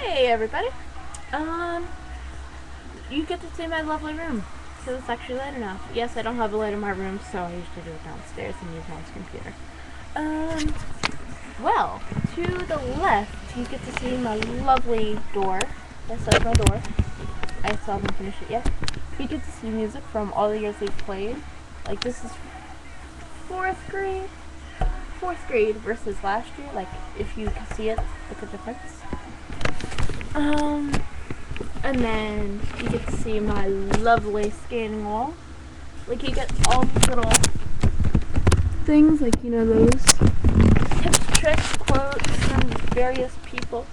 Hey everybody. Um, you get to see my lovely room. So it's actually light enough. Yes, I don't have a light in my room, so I usually do it downstairs and use Mom's computer. Well, to the left, you get to see my lovely door. Yes, that's my door. I still haven't finished it yet. You get to see music from all the years we've played. Like, this is fourth grade versus last year. Like, if you can see it, look at the difference. And then you get to see my lovely scanning wall. Like, you get all these little things, like, you know, those tips, tricks, quotes from various people,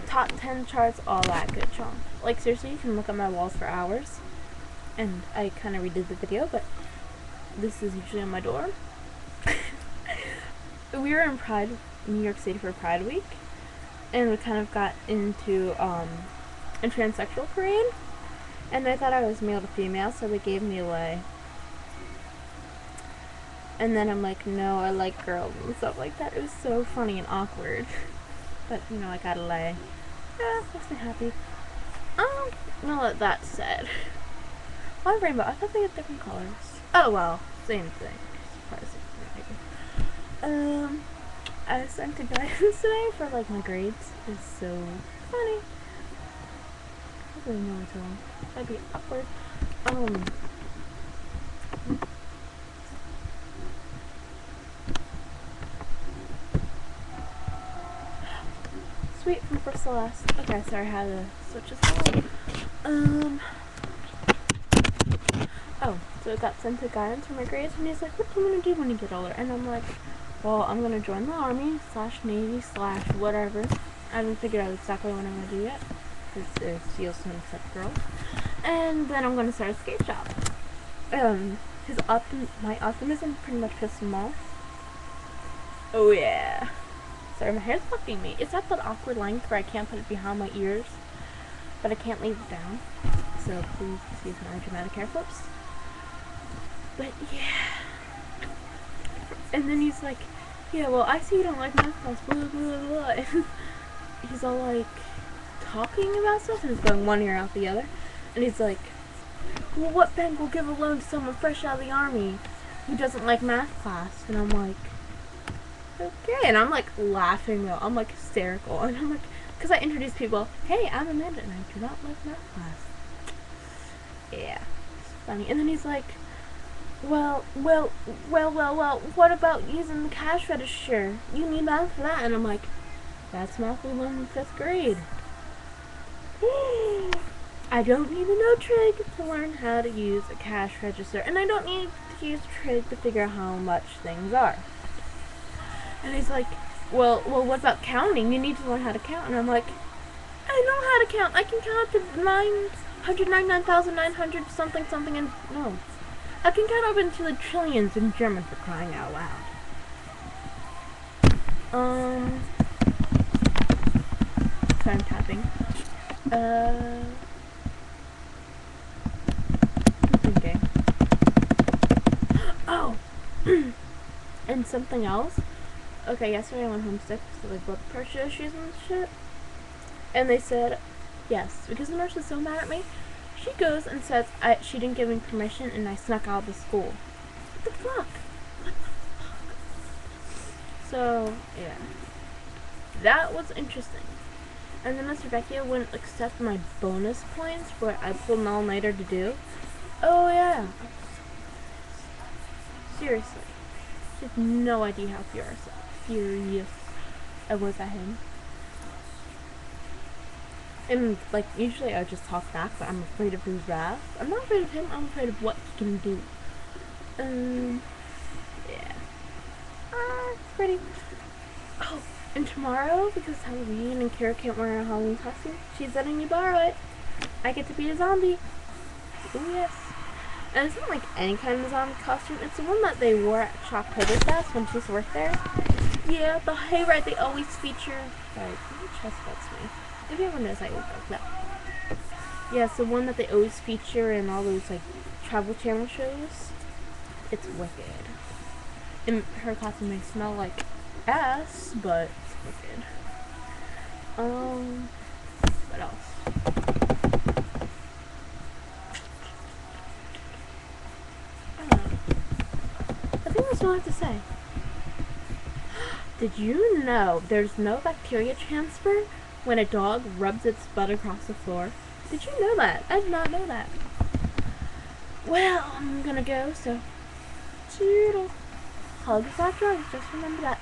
top 10 charts, all that good junk. Like, seriously, you can look at my walls for hours. And I kind of redid the video, but this is usually on my door. We were in New York City for Pride Week, and we kind of got into a transsexual parade, and I thought I was male to female, so they gave me away. And then I'm like, no, I like girls and stuff like that. It was so funny and awkward. But, you know, I got away. Yeah, makes me happy. Well, that said. Why rainbow? I thought they had different colors. Oh, well, same thing. I sent to guidance today for, like, my grades. It's so funny. I really know it's wrong. That'd be awkward. Sweet from first to last. Okay, sorry, I had to switch this on. Oh, so it got sent to guidance for my grades, and he's like, what do you want to do when you get older? And I'm like, well, I'm going to join the Army / Navy / whatever. I haven't figured out exactly what I'm going to do yet, because SEALs don't accept girls. And then I'm going to start a skate shop. My optimism pretty much pissed him off. Oh yeah. Sorry, my hair's bucking me. It's at that awkward length where I can't put it behind my ears, but I can't leave it down. So please excuse my dramatic hair flips. But yeah. And then he's like, yeah, well, I see you don't like math class, blah, blah, blah. He's all like talking about stuff and he's going one ear out the other. And he's like, well, what bank will give a loan to someone fresh out of the Army who doesn't like math class? And I'm like, okay. And I'm like laughing though. I'm like hysterical. And I'm like, because I introduce people, hey, I'm Amanda and I do not like math class. Yeah, it's funny. And then he's like, well, what about using the cash register? You need math for that. And I'm like, that's math we learned in 5th grade. I don't need to know trig to learn how to use a cash register. And I don't need to use trig to figure out how much things are. And he's like, well, what about counting? You need to learn how to count. And I'm like, I know how to count. I can count up to 999,900 something, and no. I can count up into the trillions in German, for crying out loud. Sorry, I'm tapping. I'm thinking. Oh! And something else. Okay, yesterday I went home sick, so like blood pressure issues and shit. And they said, yes, because the nurse was so mad at me, she goes and says she didn't give me permission and I snuck out of the school. What the fuck? So, yeah. That was interesting. And then Mr. Vecchio wouldn't accept my bonus points for what I pulled an all-nighter to do. Oh, yeah. Seriously. She had no idea how furious I was at him. And, like, usually I would just talk back, but I'm afraid of his wrath. I'm not afraid of him, I'm afraid of what he can do. Yeah. Pretty. Oh, and tomorrow, because Halloween and Kara can't wear a Halloween costume, she's letting me borrow it. I get to be a zombie. Oh, yes. And it's not like any kind of zombie costume. It's the one that they wore at Shocktoberfest when she's worked there. Yeah, the hayride they always feature. Sorry, my chest bugs me. If anyone knows, I look like that. Yeah, it's the one that they always feature in all those, like, Travel Channel shows. It's wicked. And her costume may smell like ass, but it's wicked. almost all I have to say. Did you know there's no bacteria transfer when a dog rubs its butt across the floor? Did you know that? I did not know that. Well, I'm gonna go, so toodles. Hugs, not drugs, just remember that.